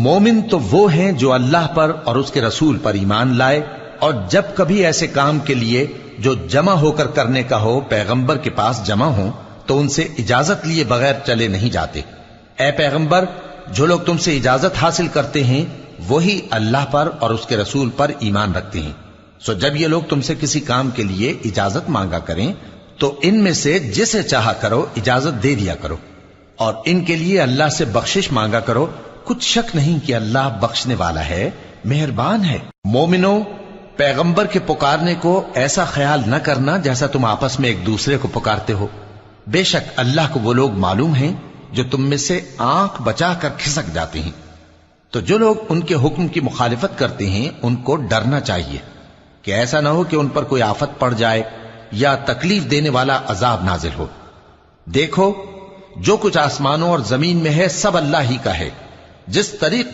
مومن تو وہ ہیں جو اللہ پر اور اس کے رسول پر ایمان لائے، اور جب کبھی ایسے کام کے لیے جو جمع ہو کر کرنے کا ہو پیغمبر کے پاس جمع ہوں تو ان سے اجازت لیے بغیر چلے نہیں جاتے۔ اے پیغمبر، جو لوگ تم سے اجازت حاصل کرتے ہیں وہی اللہ پر اور اس کے رسول پر ایمان رکھتے ہیں، سو جب یہ لوگ تم سے کسی کام کے لیے اجازت مانگا کریں تو ان میں سے جسے چاہا کرو اجازت دے دیا کرو، اور ان کے لیے اللہ سے بخشش مانگا کرو، کچھ شک نہیں کہ اللہ بخشنے والا ہے، مہربان ہے۔ مومنو، پیغمبر کے پکارنے کو ایسا خیال نہ کرنا جیسا تم آپس میں ایک دوسرے کو پکارتے ہو، بے شک اللہ کو وہ لوگ معلوم ہیں جو تم میں سے آنکھ بچا کر کھسک جاتے ہیں۔ تو جو لوگ ان کے حکم کی مخالفت کرتے ہیں ان کو ڈرنا چاہیے کہ ایسا نہ ہو کہ ان پر کوئی آفت پڑ جائے یا تکلیف دینے والا عذاب نازل ہو۔ دیکھو، جو کچھ آسمانوں اور زمین میں ہے سب اللہ ہی کا ہے، جس طریق